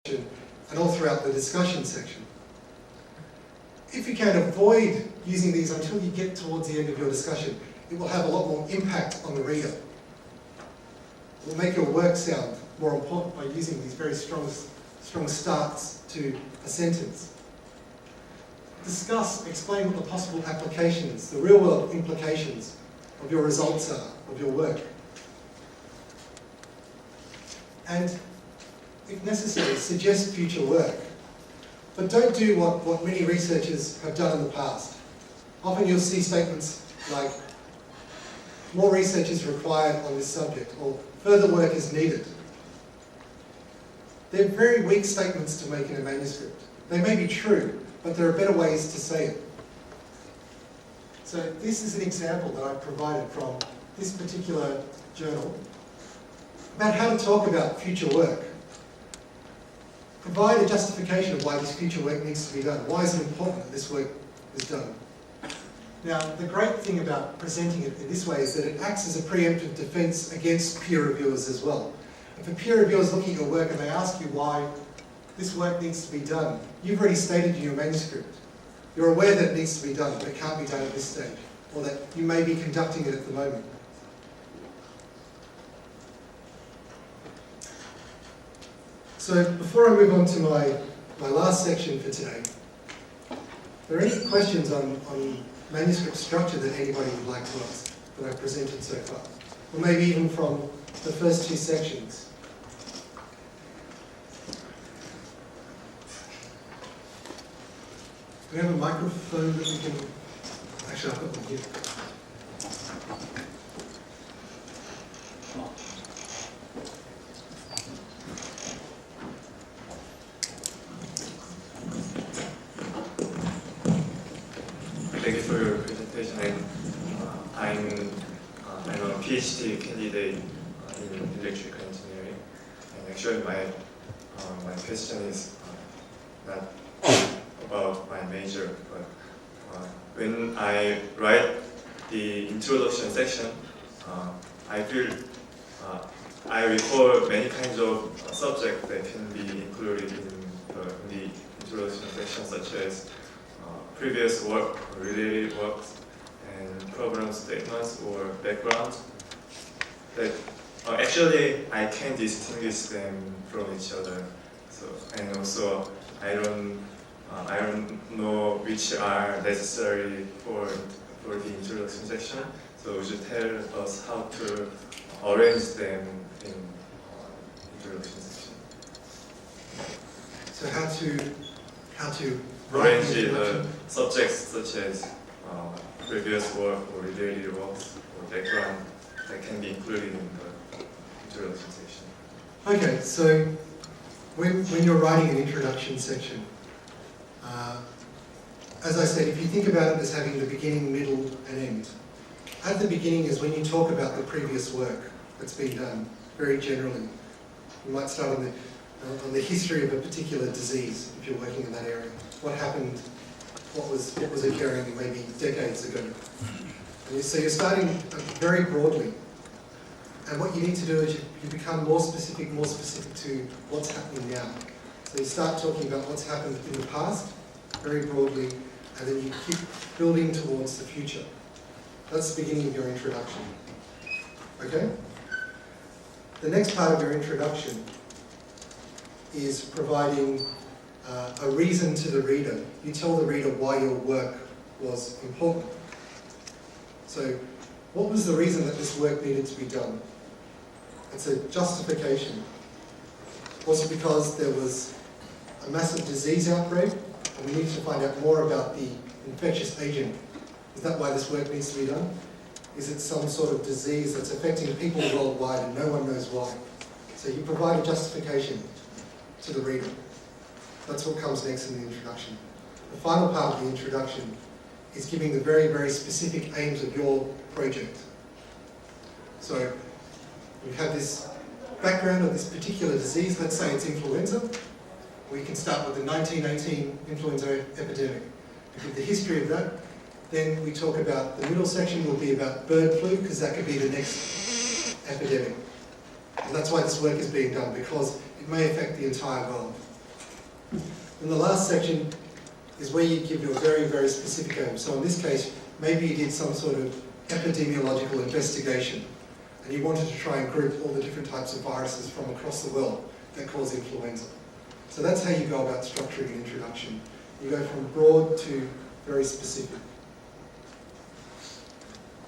and all throughout the discussion section. If you can avoid using these until you get towards the end of your discussion, it will have a lot more impact on the reader. It will make your work sound more important by using these very strong starts to a sentence. Discuss, explain what the possible applications, the real-world implications of your results are, of your work. And, if necessary, suggest future work. But don't do what many researchers have done in the past. Often you'll see statements like, more research is required on this subject, or further work is needed. They're very weak statements to make in a manuscript. They may be true, but there are better ways to say it. So this is an example that I've provided from this particular journal about how to talk about future work. Provide a justification of why this future work needs to be done. Why is it important that this work is done? Now, the great thing about presenting it in this way is that it acts as a preemptive defense against peer reviewers as well. If a peer reviewer is looking at your work and they ask you why this work needs to be done, you've already stated in your manuscript. You're aware that it needs to be done, but it can't be done at this stage, or that you may be conducting it at the moment. So before I move on to my last section for today, are there any questions on manuscript structure that anybody would like to ask that I've presented so far? Or maybe even from the first two sections? Do we have a microphone that we can... Actually, I've got one here. Thank you for your presentation. I'm a PhD candidate in electrical engineering, and actually my question is not about my major, but when I write the introduction section, I feel I recall many kinds of subjects that can be included in the introduction section, such as previous work, related works, and problem statements or background. That actually I can distinguish them from each other. So, and also I don't know which are necessary for the introduction section. So would you tell us how to arrange them in introduction section? So how to arrange the subjects such as previous work or related works or background that can be included in the introduction section. Okay, so when you're writing an introduction section, as I said, if you think about it as having the beginning, middle, and end, at the beginning is when you talk about the previous work that's been done, very generally. You might start on the history of a particular disease, if you're working in that area. What happened, what was occurring maybe decades ago. And so you're starting very broadly. And what you need to do is you become more specific to what's happening now. So you start talking about what's happened in the past, very broadly, and then you keep building towards the future. That's the beginning of your introduction. Okay? The next part of your introduction is providing a reason to the reader. You tell the reader why your work was important. So, what was the reason that this work needed to be done? It's a justification. Was it because there was a massive disease outbreak and we needed to find out more about the infectious agent? Is that why this work needs to be done? Is it some sort of disease that's affecting people worldwide and no one knows why? So you provide a justification to the reader. That's what comes next in the introduction. The final part of the introduction is giving the very, very specific aims of your project. So you have this background of this particular disease, let's say it's influenza. We can start with the 1918 influenza epidemic. We give the history of that. Then we talk about, the middle section will be about bird flu, because that could be the next epidemic. And that's why this work is being done, because it may affect the entire world. And the last section is where you give your very, very specific aim. So in this case, maybe you did some sort of epidemiological investigation and you wanted to try and group all the different types of viruses from across the world that cause influenza. So that's how you go about structuring an introduction. You go from broad to very specific.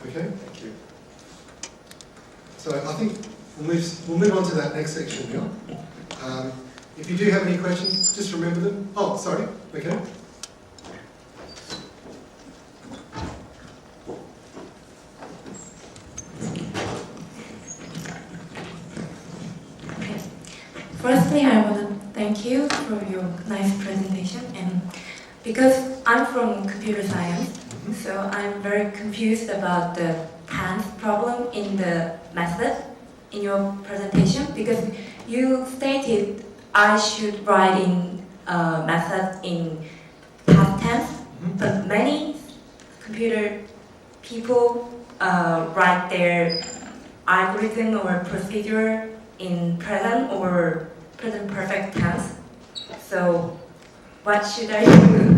Okay? Thank you. So I think we'll move on to that next section now. If you do have any questions, just remember them. Oh, sorry. Okay. Firstly, I want to thank you for your nice presentation, and because I'm from computer science, so I'm very confused about the tense problem in the method in your presentation, because you stated I should write in method in past tense, but many computer people write their algorithm or procedure in present or present perfect tense. So what should I do?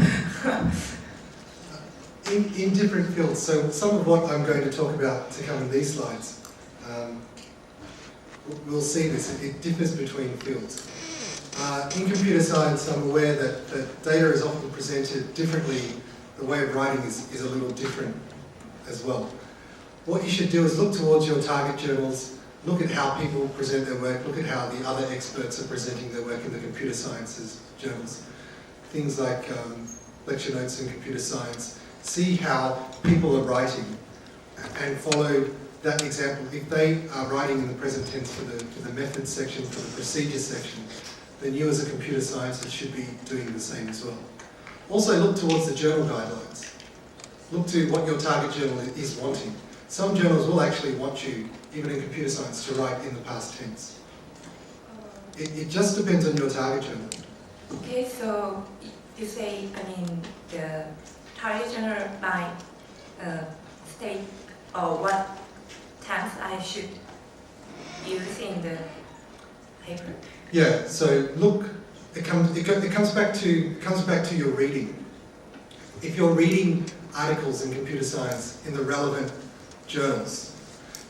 In different fields, so some of what I'm going to talk about to come in these slides, we'll see this, it differs between fields. In computer science, I'm aware that data is often presented differently. The way of writing is a little different as well. What you should do is look towards your target journals, look at how people present their work, look at how the other experts are presenting their work in the computer sciences journals. Things like lecture notes in computer science. See how people are writing and follow that example. If they are writing in the present tense for the methods section, for the procedures section, then you as a computer scientist should be doing the same as well. Also look towards the journal guidelines. Look to what your target journal is wanting. Some journals will actually want you, even in computer science, to write in the past tense. It just depends on your target journal. Okay, so you say, the target journal might state what tense I should use in the paper. Yeah. So look, it comes back to your reading. If you're reading articles in computer science in the relevant journals,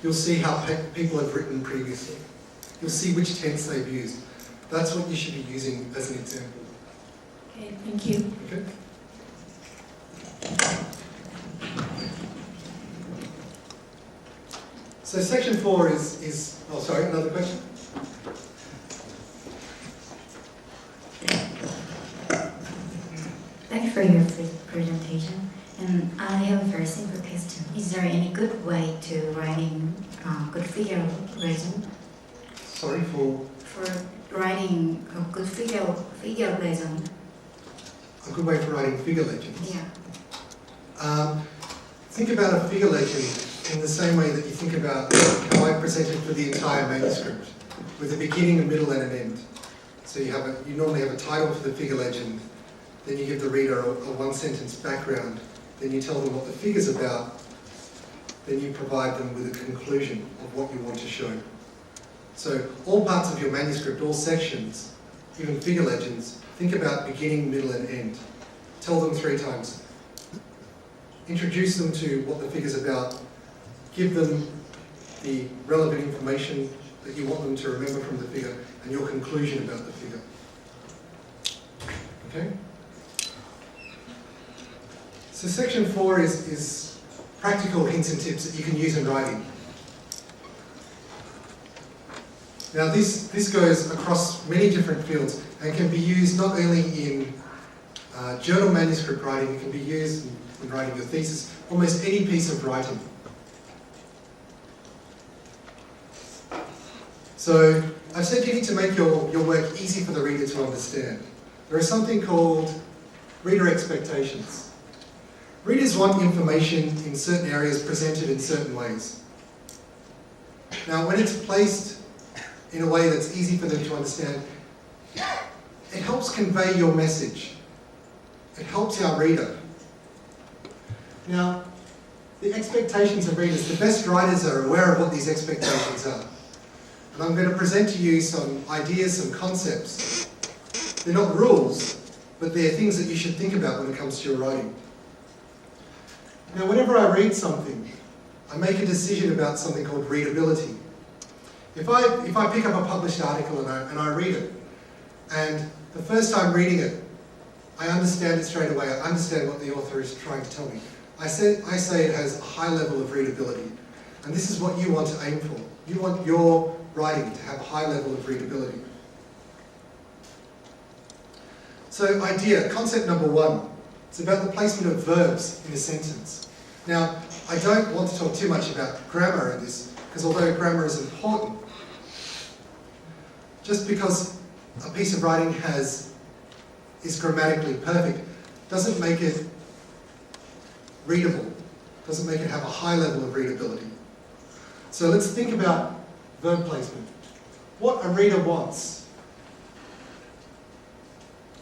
you'll see how people have written previously. You'll see which tense they've used. That's what you should be using as an example. Okay, thank you. Okay. So section 4 is oh sorry, another question? Thank you for your presentation. And I have a very simple question. Is there any good way to writing good figure legend? Sorry for writing a good figure legend. a good way for writing figure legends. Yeah. Think about a figure legend in the same way that you think about how I presented for the entire manuscript, with a beginning, a middle, and an end. So you normally have a title for the figure legend, then you give the reader a one-sentence background, then you tell them what the figure's about, then you provide them with a conclusion of what you want to show. So all parts of your manuscript, all sections, even figure legends, think about beginning, middle, and end. Tell them 3 times. Introduce them to what the figure's about. Give them the relevant information that you want them to remember from the figure, and your conclusion about the figure. Okay? So section 4 is practical hints and tips that you can use in writing. Now this goes across many different fields and can be used not only in journal manuscript writing, it can be used in writing your thesis, almost any piece of writing. So I've said you need to make your work easy for the reader to understand. There is something called reader expectations. Readers want information in certain areas presented in certain ways. Now when it's placed in a way that's easy for them to understand, it helps convey your message. It helps our reader. Now, the expectations of readers, the best writers are aware of what these expectations are. And I'm going to present to you some ideas, some concepts They're not rules, but they're things that you should think about when it comes to your writing. Now, whenever I read something, I make a decision about something called readability. If I pick up a published article and I read it, and the first time reading it, I understand it straight away. I understand what the author is trying to tell me. I say it has a high level of readability. And this is what you want to aim for. You want your writing to have a high level of readability. So concept number 1, it's about the placement of verbs in a sentence. Now, I don't want to talk too much about grammar in this, because although grammar is important, just because a piece of writing is grammatically perfect doesn't make it readable, doesn't make it have a high level of readability. So let's think about verb placement. What a reader wants,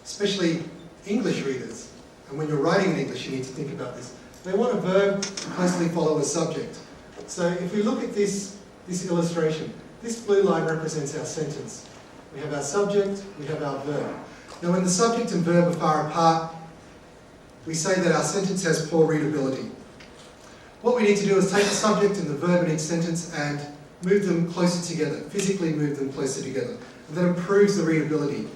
especially English readers, and when you're writing in English you need to think about this. They want a verb to closely follow a subject. So if we look at this illustration, this blue line represents our sentence. We have our subject, we have our verb. Now when the subject and verb are far apart, we say that our sentence has poor readability. What we need to do is take the subject and the verb in each sentence and move them closer together, physically move them closer together. And that improves the readability.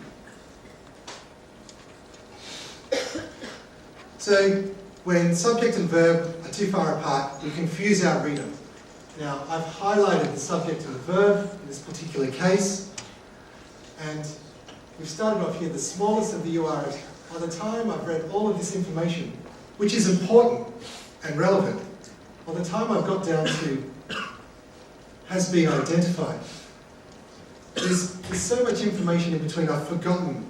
So when subject and verb are too far apart, we confuse our reader. Now I've highlighted the subject and the verb in this particular case, and we've started off here, the smallest of the URLs. By the time I've read all of this information, which is important and relevant, by the time I've got down to has been identified, there's so much information in between I've forgotten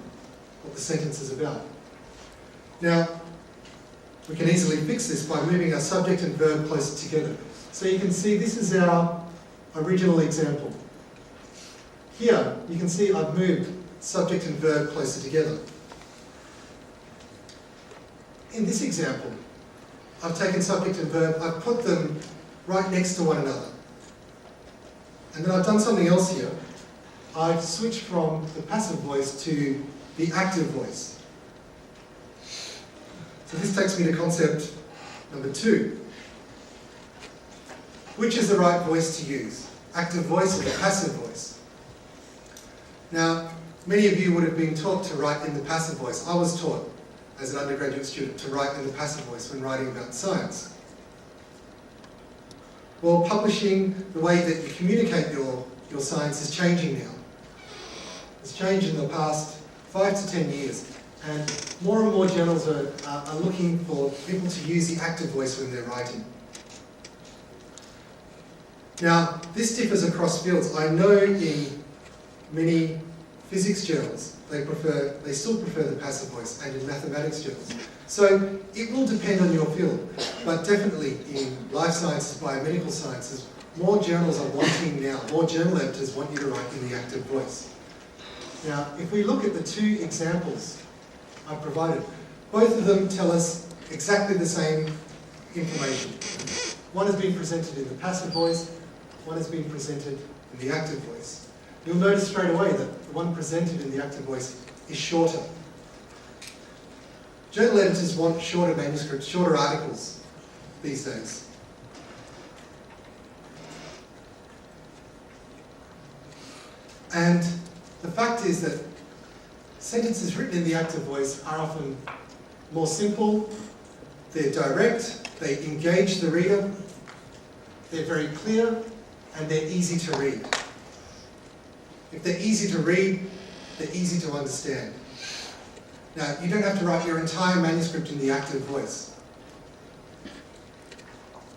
what the sentence is about. Now, we can easily fix this by moving our subject and verb closer together. So you can see this is our original example. Here, you can see I've moved subject and verb closer together. In this example, I've taken subject and verb, I've put them right next to one another. And then I've done something else here. I've switched from the passive voice to the active voice. So this takes me to concept number 2. Which is the right voice to use? Active voice or the passive voice? Now, many of you would have been taught to write in the passive voice. I was taught as an undergraduate student to write in the passive voice when writing about science. Well, publishing, the way that you communicate your science is changing now. It's changed in the past 5 to 10 years. And more journals are looking for people to use the active voice when they're writing. Now, this differs across fields. I know in many physics journals, they still prefer the passive voice, and in mathematics journals. So it will depend on your field, but definitely in life sciences, biomedical sciences, more journals are wanting now, more journal editors want you to write in the active voice. Now, if we look at the 2 examples I've provided, both of them tell us exactly the same information. One has been presented in the passive voice, one has been presented in the active voice. You'll notice straight away that the one presented in the active voice is shorter. Journal editors want shorter manuscripts, shorter articles these days. And the fact is that sentences written in the active voice are often more simple, they're direct, they engage the reader, they're very clear, and they're easy to read. If they're easy to read, they're easy to understand. Now, you don't have to write your entire manuscript in the active voice.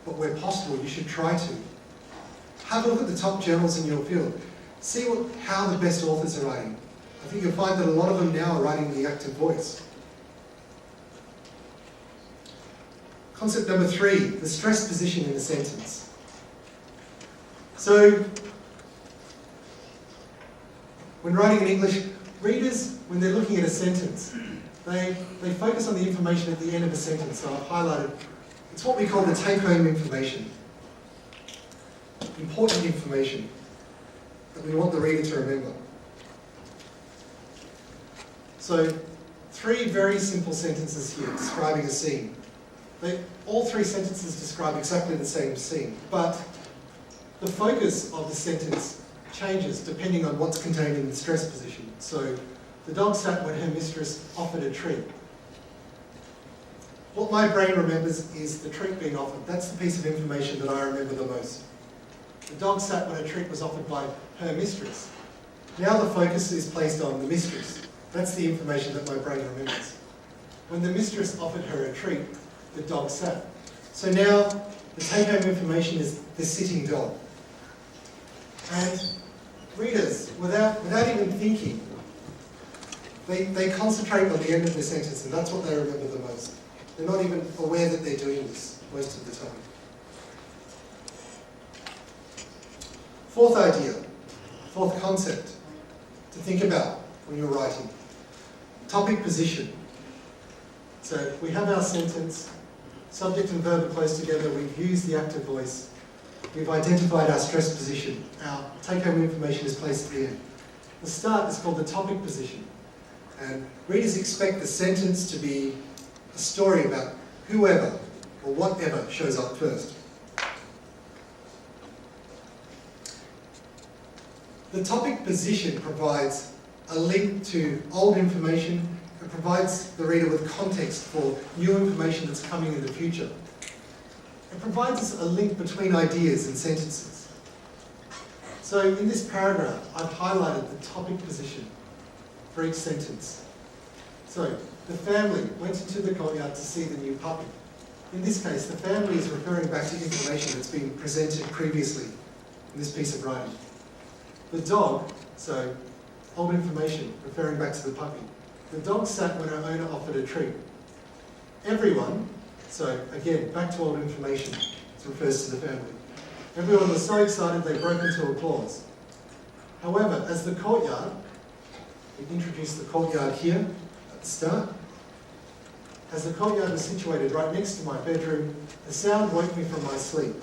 But where possible, you should try to. Have a look at the top journals in your field. See how the best authors are writing. I think you'll find that a lot of them now are writing in the active voice. Concept number 3, the stressed position in the sentence. So, when writing in English, readers, when they're looking at a sentence, they focus on the information at the end of a sentence. So I've highlighted, it's what we call the take-home information. Important information that we want the reader to remember. So 3 very simple sentences here describing a scene. All 3 sentences describe exactly the same scene, but the focus of the sentence changes depending on what's contained in the stress position. So the dog sat when her mistress offered a treat. What my brain remembers is the treat being offered. That's the piece of information that I remember the most. The dog sat when a treat was offered by her mistress. Now the focus is placed on the mistress. That's the information that my brain remembers. When the mistress offered her a treat, the dog sat. So now the take-home information is the sitting dog. And readers, without even thinking, they concentrate on the end of the sentence, and that's what they remember the most. They're not even aware that they're doing this most of the time. 4th idea, 4th concept to think about when you're writing. Topic position. So we have our sentence, subject and verb are close together, we've used the active voice, we've identified our stress position, our take-home information is placed at the end. The start is called the topic position, and readers expect the sentence to be a story about whoever or whatever shows up first. The topic position provides a link to old information. It provides the reader with context for new information that's coming in the future. It provides us a link between ideas and sentences. So in this paragraph, I've highlighted the topic position for each sentence. So the family went into the courtyard to see the new puppy. In this case, the family is referring back to information that's been presented previously in this piece of writing. The dog, so old information, referring back to the puppy. The dog sat when her owner offered a treat. Everyone, so again, back to old information, it refers to the family. Everyone was so excited they broke into applause. However, as the courtyard, we introduced the courtyard here at the start. As the courtyard was situated right next to my bedroom, the sound woke me from my sleep.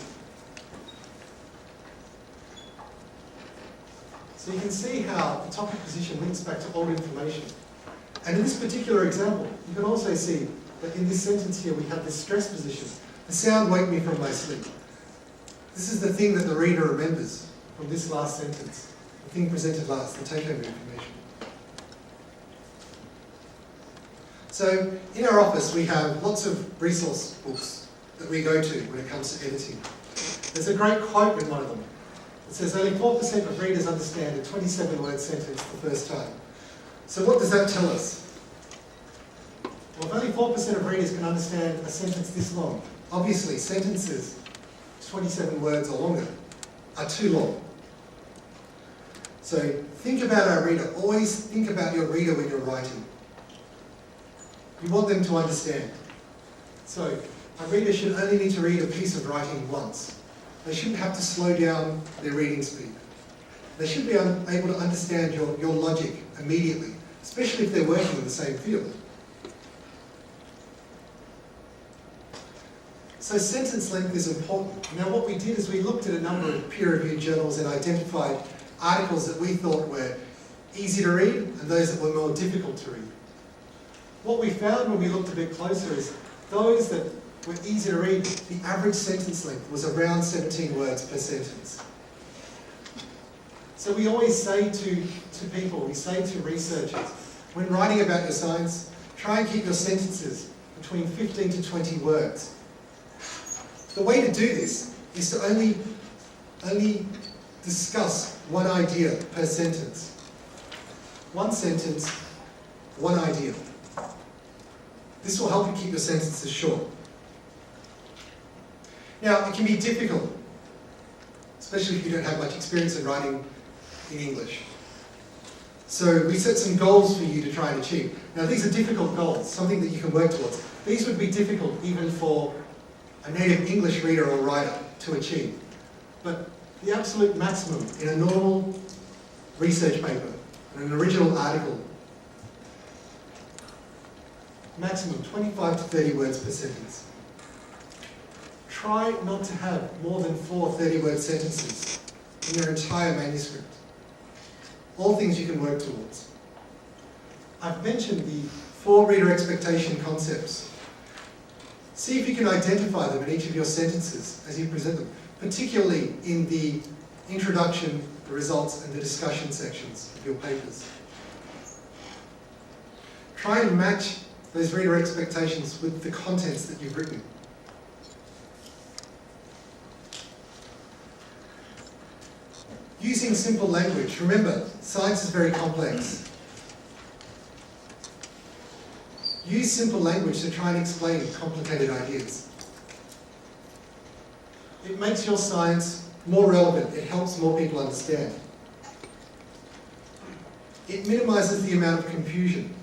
So you can see how the topic position links back to old information. And in this particular example, you can also see that in this sentence here we have this stress position. The sound woke me from my sleep. This is the thing that the reader remembers from this last sentence. The thing presented last, the take-home information. So in our office we have lots of resource books that we go to when it comes to editing. There's a great quote in one of them. It says only 4% of readers understand a 27-word sentence the first time. So what does that tell us? Well, if only 4% of readers can understand a sentence this long, obviously sentences 27 words or longer are too long. So think about our reader. Always think about your reader when you're writing. You want them to understand. So a reader should only need to read a piece of writing once. They shouldn't have to slow down their reading speed. They should be able to understand your logic immediately, especially if they're working in the same field. So sentence length is important. Now what we did is we looked at a number of peer-reviewed journals and identified articles that we thought were easy to read and those that were more difficult to read. What we found when we looked a bit closer is those that were easy to read, the average sentence length was around 17 words per sentence. So we always say to people, we say to researchers, when writing about your science, try and keep your sentences between 15 to 20 words. The way to do this is to only discuss one idea per sentence. One sentence, one idea. This will help you keep your sentences short. Now, it can be difficult, especially if you don't have much experience in writing in English. So we set some goals for you to try and achieve. Now, these are difficult goals, something that you can work towards. These would be difficult even for a native English reader or writer to achieve. But the absolute maximum in a normal research paper, in an original article, maximum 25 to 30 words per sentence. Try not to have more than 4 30-word sentences in your entire manuscript. All things you can work towards. I've mentioned the 4 reader expectation concepts. See if you can identify them in each of your sentences as you present them, particularly in the introduction, the results, and the discussion sections of your papers. Try and match those reader expectations with the contents that you've written. Using simple language. Remember, science is very complex. Use simple language to try and explain complicated ideas. It makes your science more relevant. It helps more people understand. It minimises the amount of confusion.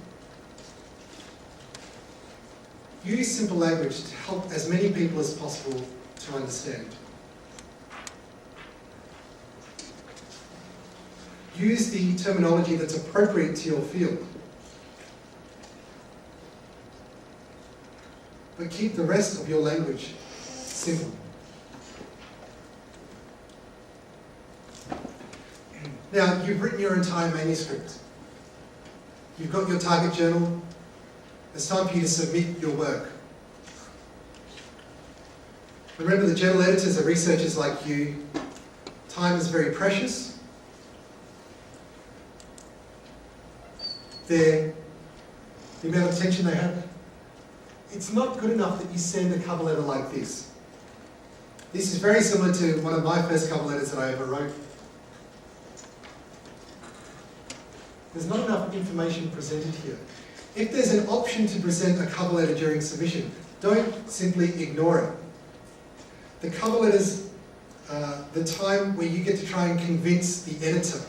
Use simple language to help as many people as possible to understand. Use the terminology that's appropriate to your field. But keep the rest of your language simple. Now, you've written your entire manuscript. You've got your target journal. It's time for you to submit your work. Remember, the journal editors are researchers like you. Time is very precious. The amount of attention they have, it's not good enough that you send a cover letter like this. This is very similar to one of my first cover letters that I ever wrote. There's not enough information presented here. If there's an option to present a cover letter during submission, don't simply ignore it. The cover letter's the time where you get to try and convince the editor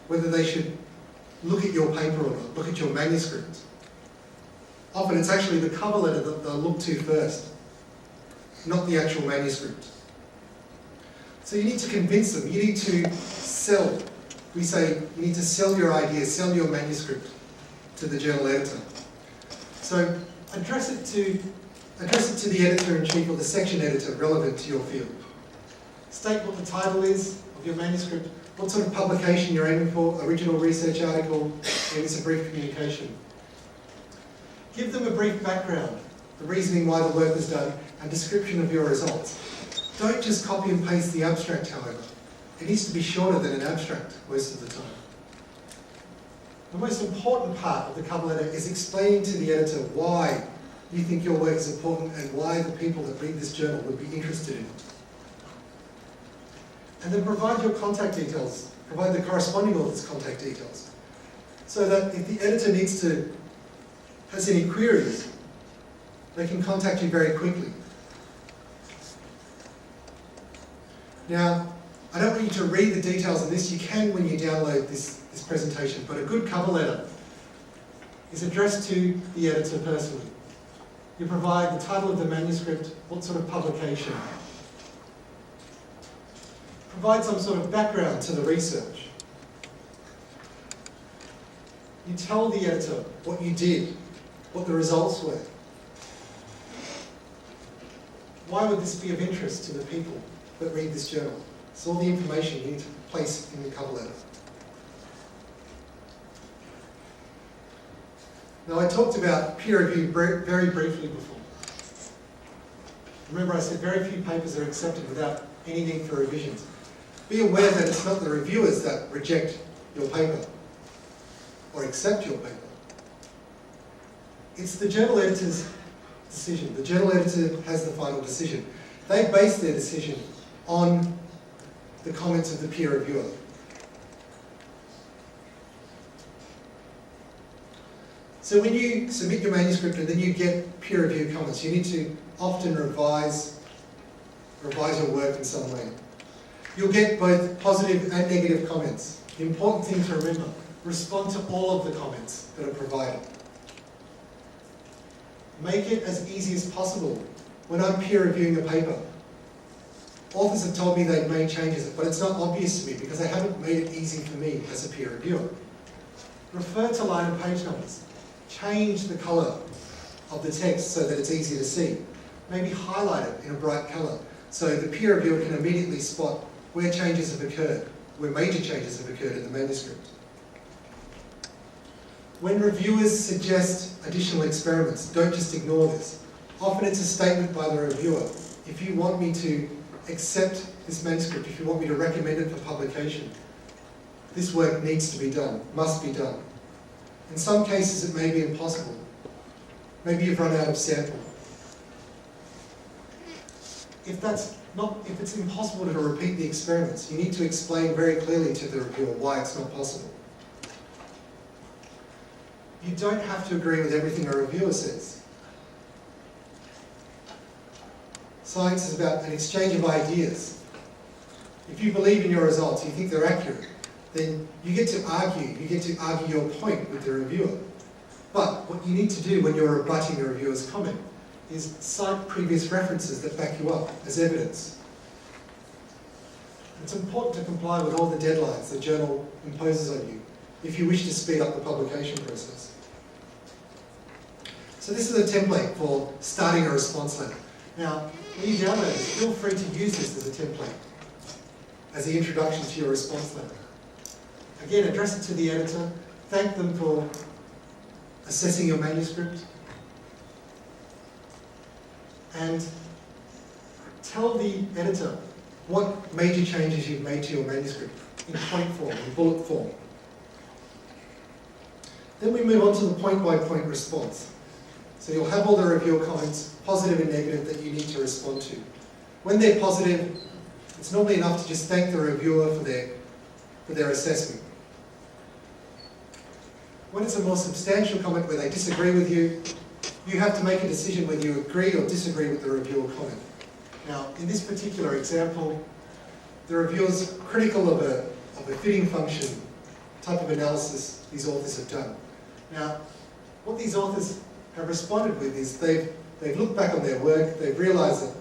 whether they should look at your paper or not, look at your manuscript. Often it's actually the cover letter that they'll look to first, not the actual manuscript. So you need to convince them, you need to sell. We say you need to sell your idea, sell your manuscript to the journal editor. So address it to the editor-in-chief or the section editor relevant to your field. State what the title is of your manuscript, what sort of publication you're aiming for, original research article, maybe it's a brief communication. Give them a brief background, the reasoning why the work was done, and description of your results. Don't just copy and paste the abstract, however. It needs to be shorter than an abstract most of the time. The most important part of the cover letter is explaining to the editor why you think your work is important and why the people that read this journal would be interested in it. And then provide your contact details, provide the corresponding author's contact details, so that if the editor has any queries, they can contact you very quickly. Now, I don't want you to read the details of this. You can when you download this presentation, but a good cover letter is addressed to the editor personally. You provide the title of the manuscript, what sort of publication. Provide some sort of background to the research. You tell the editor what you did, what the results were. Why would this be of interest to the people that read this journal? It's all the information you need to place in the cover letter. Now, I talked about peer review very briefly before. Remember, I said very few papers are accepted without any need for revisions. Be aware that it's not the reviewers that reject your paper or accept your paper. It's the journal editor's decision. The journal editor has the final decision. They base their decision on the comments of the peer reviewer. So when you submit your manuscript and then you get peer review comments, you need to often revise your work in some way. You'll get both positive and negative comments. The important thing to remember, respond to all of the comments that are provided. Make it as easy as possible. When I'm peer reviewing a paper, authors have told me they've made changes, but it's not obvious to me because they haven't made it easy for me as a peer reviewer. Refer to line and page numbers. Change the colour of the text so that it's easy to see. Maybe highlight it in a bright colour so the peer reviewer can immediately spot where changes have occurred, where major changes have occurred in the manuscript. When reviewers suggest additional experiments, don't just ignore this. Often it's a statement by the reviewer. If you want me to accept this manuscript, if you want me to recommend it for publication, this work needs to be done, must be done. In some cases it may be impossible. Maybe you've run out of sample. If it's impossible to repeat the experiments, you need to explain very clearly to the reviewer why it's not possible. You don't have to agree with everything a reviewer says. Science is about an exchange of ideas. If you believe in your results, you think they're accurate, then you get to argue your point with the reviewer. But what you need to do when you're rebutting a reviewer's comment is cite previous references that back you up as evidence. It's important to comply with all the deadlines the journal imposes on you if you wish to speed up the publication process. So this is a template for starting a response letter. Now, when you download this, feel free to use this as a template, as the introduction to your response letter. Again, address it to the editor, thank them for assessing your manuscript, and tell the editor what major changes you've made to your manuscript in point form, in bullet form. Then we move on to the point-by-point response. So you'll have all the reviewer comments, positive and negative, that you need to respond to. When they're positive, it's normally enough to just thank the reviewer for their assessment. When it's a more substantial comment where they disagree with you, you have to make a decision whether you agree or disagree with the reviewer comment. Now, in this particular example, the reviewer's critical of a fitting function type of analysis these authors have done. Now, what these authors have responded with is they've looked back on their work, they've realised that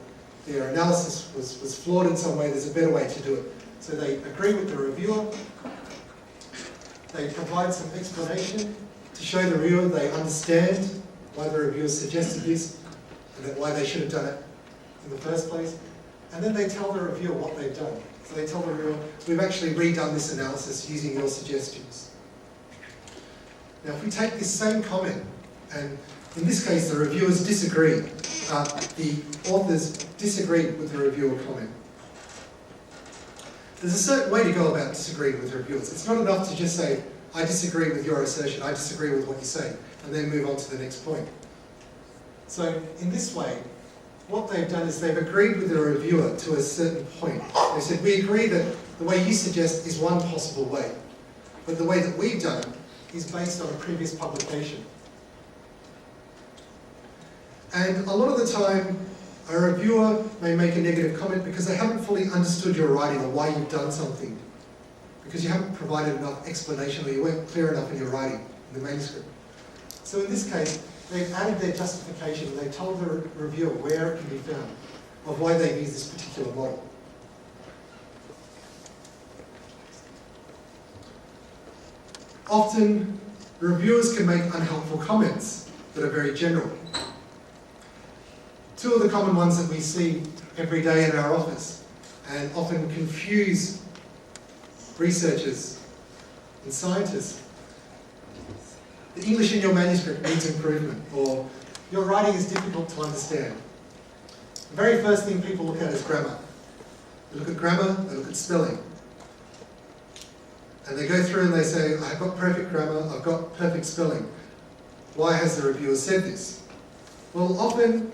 their analysis was flawed in some way, there's a better way to do it. So they agree with the reviewer, they provide some explanation to show the reviewer they understand why the reviewer suggested this and why they should have done it in the first place. And then they tell the reviewer what they've done. So they tell the reviewer, we've actually redone this analysis using your suggestions. Now if we take this same comment, and in this case the reviewers disagree, the authors disagree with the reviewer comment. There's a certain way to go about disagreeing with reviewers. It's not enough to just say, I disagree with your assertion, I disagree with what you say, and then move on to the next point. So in this way, what they've done is they've agreed with the reviewer to a certain point. They said, we agree that the way you suggest is one possible way, but the way that we've done it is based on a previous publication. And a lot of the time, a reviewer may make a negative comment because they haven't fully understood your writing or why you've done something, because you haven't provided enough explanation or you weren't clear enough in your writing, in the manuscript. So in this case, they've added their justification and they told the reviewer where it can be found, of why they've used this particular model. Often, reviewers can make unhelpful comments that are very general. Two of the common ones that we see every day in our office and often confuse researchers and scientists. The English in your manuscript needs improvement, or your writing is difficult to understand. The very first thing people look at is grammar. They look at grammar, they look at spelling. And they go through and they say, I've got perfect grammar, I've got perfect spelling. Why has the reviewer said this? Well, often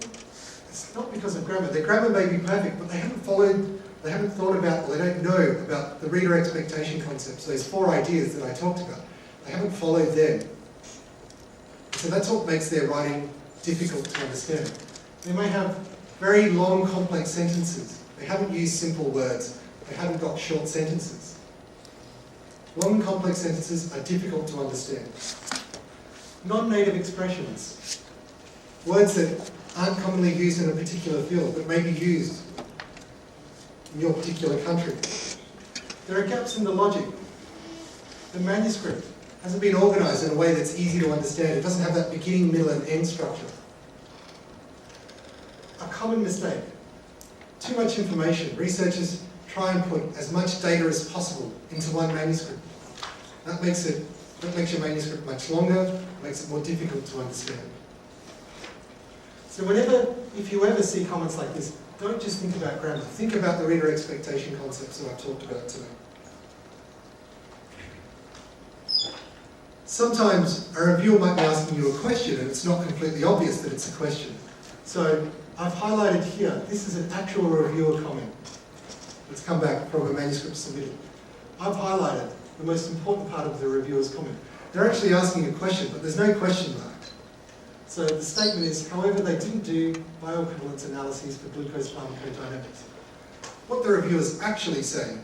it's not because of grammar. Their grammar may be perfect, but they haven't thought about, or they don't know about the reader expectation concepts, those 4 ideas that I talked about. They haven't followed them. So that's what makes their writing difficult to understand. They may have very long, complex sentences. They haven't used simple words. They haven't got short sentences. Long, complex sentences are difficult to understand. Non-native expressions, words that aren't commonly used in a particular field, but may be used in your particular country. There are gaps in the logic. The manuscript hasn't been organised in a way that's easy to understand. It doesn't have that beginning, middle and end structure. A common mistake, too much information. Researchers try and put as much data as possible into one manuscript. That makes it That makes your manuscript much longer, makes it more difficult to understand. So if you ever see comments like this, don't just think about grammar. Think about the reader expectation concepts that I've talked about today. Sometimes a reviewer might be asking you a question and it's not completely obvious that it's a question. So I've highlighted here, this is an actual reviewer comment that's come back from a manuscript submitted. I've highlighted the most important part of the reviewer's comment. They're actually asking a question, but there's no question mark. So the statement is, however, they didn't do bioequivalence analyses for glucose pharmacodynamics. What the reviewer is actually saying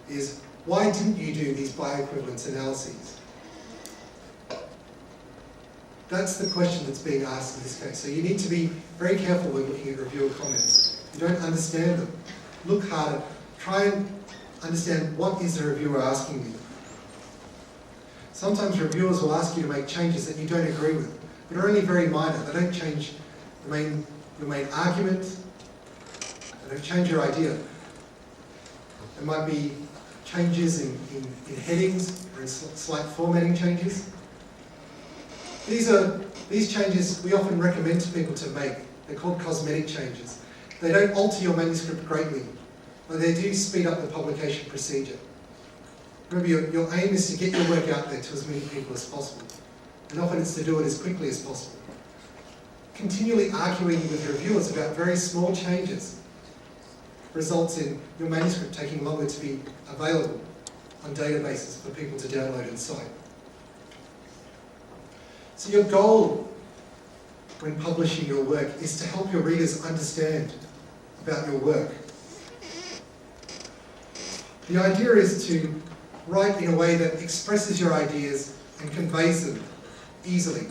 is, why didn't you do these bioequivalence analyses? That's the question that's being asked in this case. So you need to be very careful when looking at reviewer comments. If you don't understand them, look harder. Try and understand what is the reviewer asking you. Sometimes reviewers will ask you to make changes that you don't agree with, but are only very minor. They don't change your main argument. They don't change your idea. There might be changes in headings or in slight formatting changes. These changes we often recommend to people to make. They're called cosmetic changes. They don't alter your manuscript greatly, but they do speed up the publication procedure. Remember, your aim is to get your work out there to as many people as possible, and often it's to do it as quickly as possible. Continually arguing with reviewers about very small changes results in your manuscript taking longer to be available on databases for people to download and cite. So your goal when publishing your work is to help your readers understand about your work. The idea is to write in a way that expresses your ideas and conveys them easily.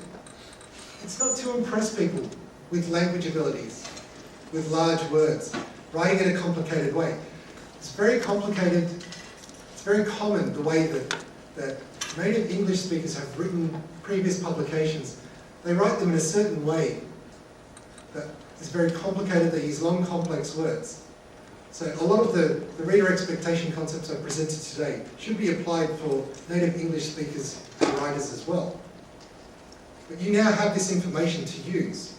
It's not to impress people with language abilities, with large words, writing in a complicated way. It's very complicated, it's very common the way that native English speakers have written previous publications. They write them in a certain way that is very complicated. They use long, complex words. So a lot of the reader expectation concepts I presented today should be applied for native English speakers and writers as well. But you now have this information to use.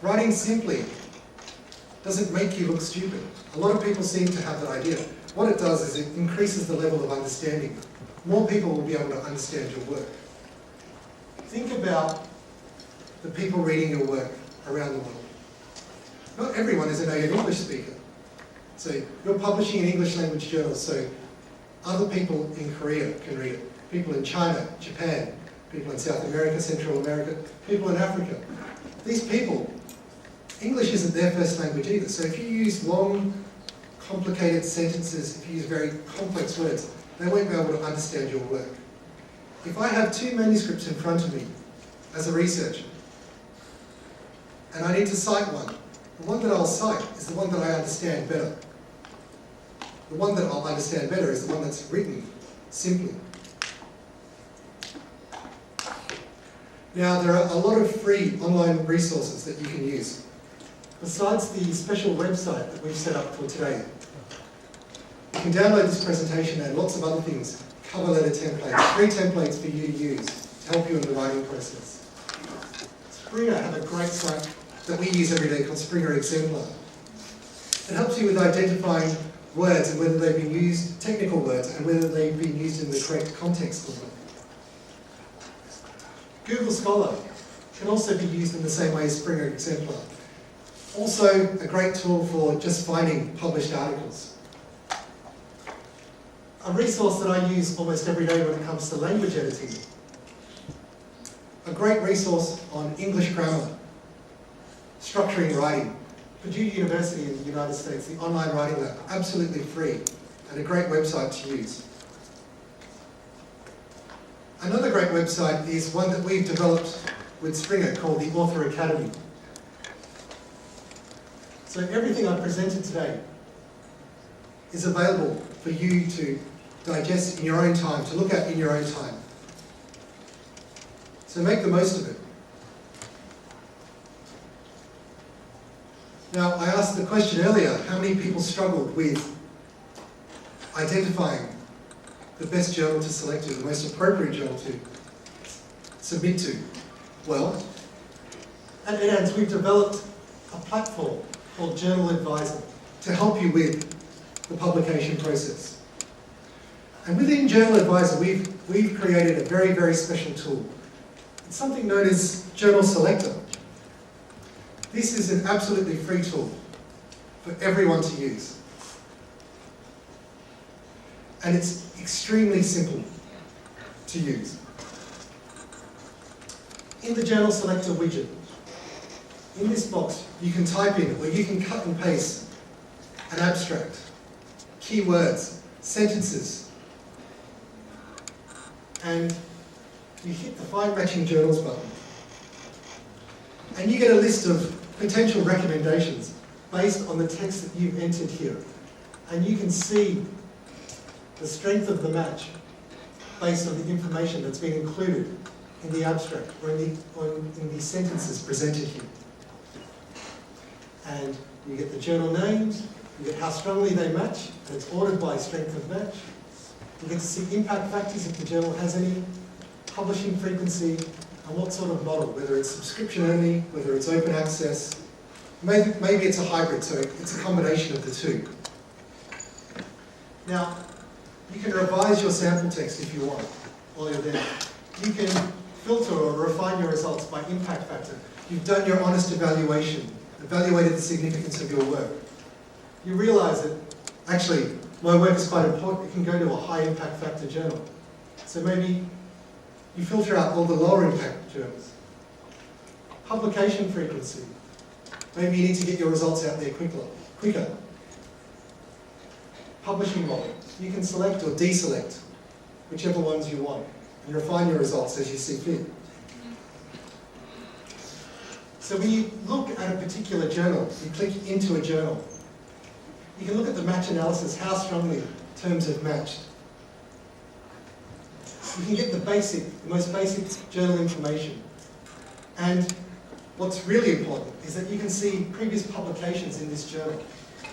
Writing simply doesn't make you look stupid. A lot of people seem to have that idea. What it does is it increases the level of understanding. More people will be able to understand your work. Think about the people reading your work around the world. Not everyone is a native English speaker. So you're publishing in English language journals, so other people in Korea can read it. People in China, Japan, people in South America, Central America, people in Africa. These people, English isn't their first language either. So if you use long, complicated sentences, if you use very complex words, they won't be able to understand your work. If I have two manuscripts in front of me as a researcher, and I need to cite one, the one that I'll cite is the one that I understand better. The one that I'll understand better is the one that's written simply. Now, there are a lot of free online resources that you can use. Besides the special website that we've set up for today, you can download this presentation and lots of other things, cover letter templates, free templates for you to use to help you in the writing process. Springer have a great site that we use every day called Springer Exemplar. It helps you with identifying words and whether they've been used, technical words, and whether they've been used in the correct context of them. Google Scholar can also be used in the same way as Springer Exemplar. Also a great tool for just finding published articles. A resource that I use almost every day when it comes to language editing. A great resource on English grammar, structuring writing. Purdue University in the United States, the online writing lab, absolutely free and a great website to use. Another great website is one that we've developed with Springer called the Author Academy. So everything I've presented today is available for you to digest in your own time, to look at in your own time. So make the most of it. Now, I asked the question earlier, how many people struggled with identifying the best journal to select to, the most appropriate journal to submit to? Well, at Edanz we've developed a platform called Journal Advisor to help you with the publication process. And within Journal Advisor we've created a very, very special tool. It's something known as Journal Selector. This is an absolutely free tool for everyone to use. And it's extremely simple to use. In the Journal Selector widget, in this box, you can type in or you can cut and paste an abstract, keywords, sentences, and you hit the Find Matching Journals button. And you get a list of potential recommendations based on the text that you've entered here. And you can see the strength of the match based on the information that's been included in the abstract or in the sentences presented here. And you get the journal names, you get how strongly they match, and it's ordered by strength of match. You get to see impact factors if the journal has any, publishing frequency, and what sort of model, whether it's subscription only, whether it's open access. Maybe it's a hybrid, so it's a combination of the two. Now, you can revise your sample text if you want while you're there. You can filter or refine your results by impact factor. You've done your honest evaluation, evaluated the significance of your work. You realise that, actually, my work is quite important. It can go to a high impact factor journal. So maybe you filter out all the lower impact journals. Publication frequency. Maybe you need to get your results out there quicker. Publishing model. You can select or deselect whichever ones you want and refine your results as you see fit. So when you look at a particular journal, you click into a journal, you can look at the match analysis, how strongly terms have matched. You can get the most basic journal information. And what's really important is that you can see previous publications in this journal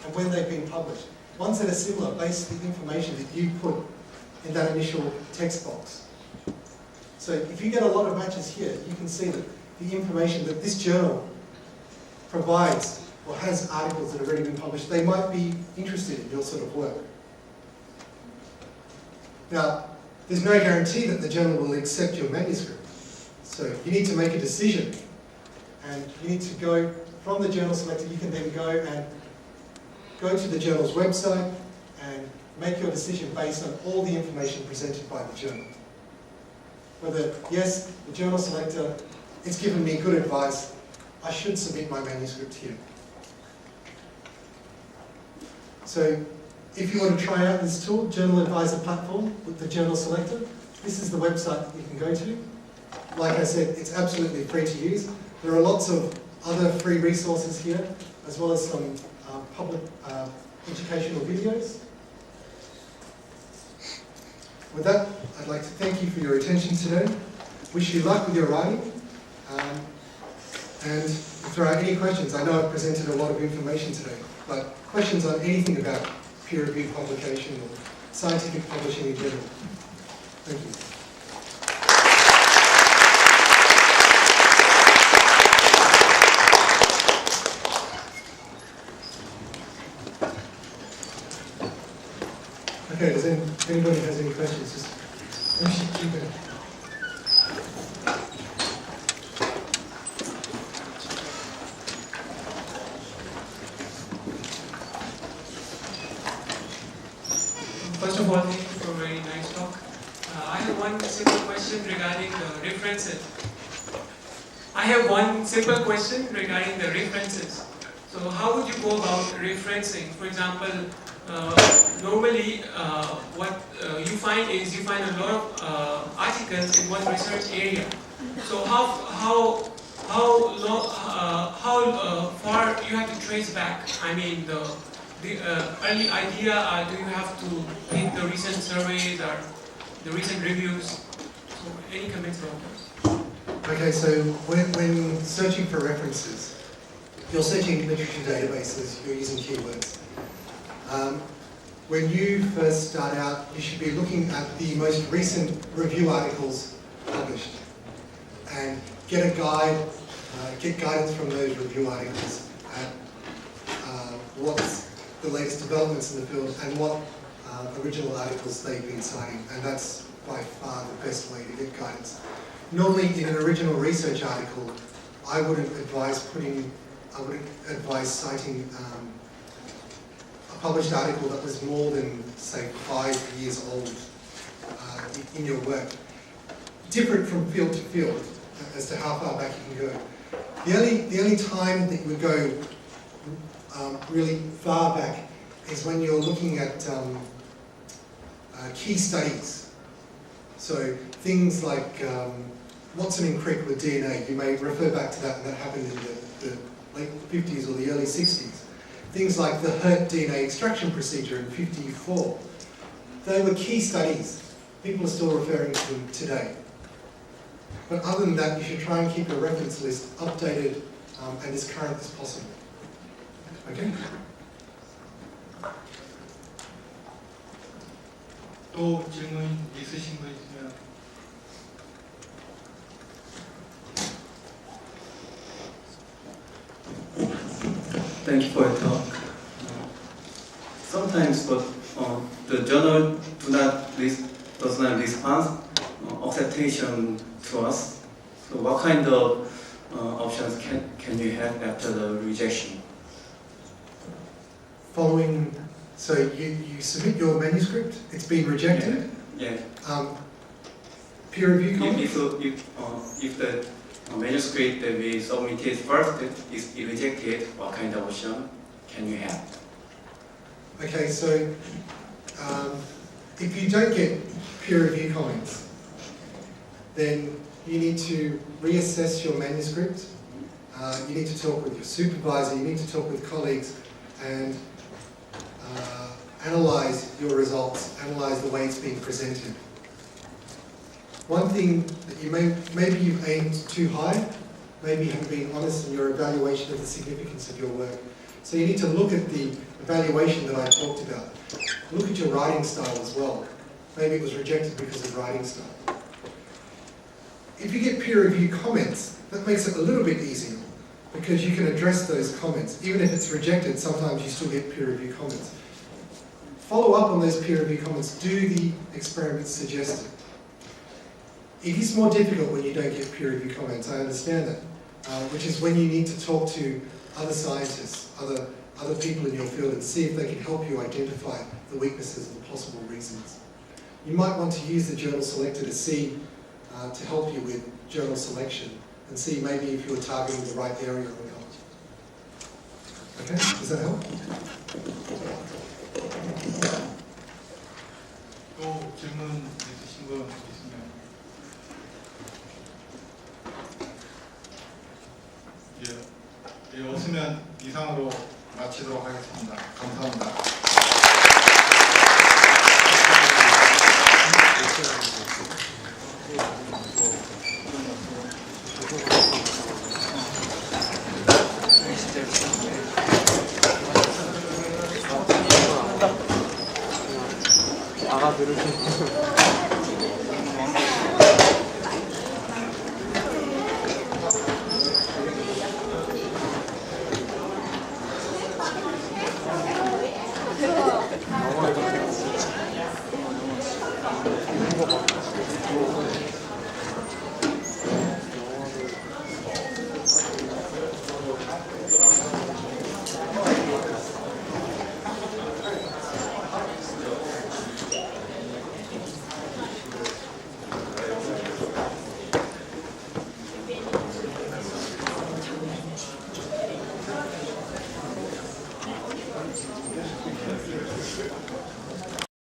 and when they've been published. Ones that are similar based on the information that you put in that initial text box. So if you get a lot of matches here, you can see that the information that this journal provides or has articles that have already been published, they might be interested in your sort of work. Now, there's no guarantee that the journal will accept your manuscript. So you need to make a decision. And you need to go from the journal selector, you can then go to the journal's website and make your decision based on all the information presented by the journal. Whether, yes, the journal selector, it's given me good advice, I should submit my manuscript here. So if you want to try out this tool, Journal Advisor platform with the journal selector, this is the website that you can go to. Like I said, it's absolutely free to use. There are lots of other free resources here, as well as some public educational videos. With that, I'd like to thank you for your attention today. Wish you luck with your writing. And if there are any questions, I know I've presented a lot of information today, but questions on anything about peer-reviewed publication or scientific publishing in general. Thank you. Okay, does anybody has any questions? Just keep it. First of all, thank you for a very nice talk. I have one simple question regarding the references. So how would you go about referencing? For example, normally what you find is you find a lot of articles in one research area. So how far you have to trace back? I mean, the early idea, do you have to pick the recent surveys or the recent reviews? So any comments about this? Okay, so when searching for references, you're searching literature databases, you're using keywords. when you first start out, you should be looking at the most recent review articles published and get a guide, get guidance from those review articles at what's the latest developments in the field and what original articles they've been citing, and that's by far the best way to get guidance. Normally in an original research article, I wouldn't advise citing a published article that was more than, say, 5 years old in your work. Different from field to field as to how far back you can go. The only time that you would go really far back is when you're looking at key studies. So things like Watson and Crick with DNA, you may refer back to that, and that happened in the late 50s or the early 60s. Things like the Hurt DNA extraction procedure in 54. They were key studies. People are still referring to them today. But other than that, you should try and keep your reference list updated and as current as possible. Okay? 또 질문 있으신 거 있으면. Thank you for your talk. Sometimes the journal does not respond acceptation to us. So what kind of options can you have after the rejection? Following, so you submit your manuscript, it's been rejected. Yeah. Peer review comments? If the manuscript that we submitted first is rejected, what kind of option can you have? Okay, so if you don't get peer review comments, then you need to reassess your manuscript. You need to talk with your supervisor, you need to talk with colleagues and analyze your results, analyze the way it's being presented. One thing that maybe you've aimed too high, maybe you haven't been honest in your evaluation of the significance of your work. So you need to look at the evaluation that I talked about. Look at your writing style as well. Maybe it was rejected because of writing style. If you get peer review comments, that makes it a little bit easier because you can address those comments. Even if it's rejected, sometimes you still get peer review comments. Follow up on those peer review comments. Do the experiments suggested. It is more difficult when you don't get peer review comments, I understand that, which is when you need to talk to other scientists, other people in your field and see if they can help you identify the weaknesses and the possible reasons. You might want to use the journal selector to see, to help you with journal selection and see maybe if you're targeting the right area or not. Okay, does that help? 또 질문 있으신 거 있으면. 예, 없으면 이상으로 마치도록 하겠습니다. 감사합니다. 아가들을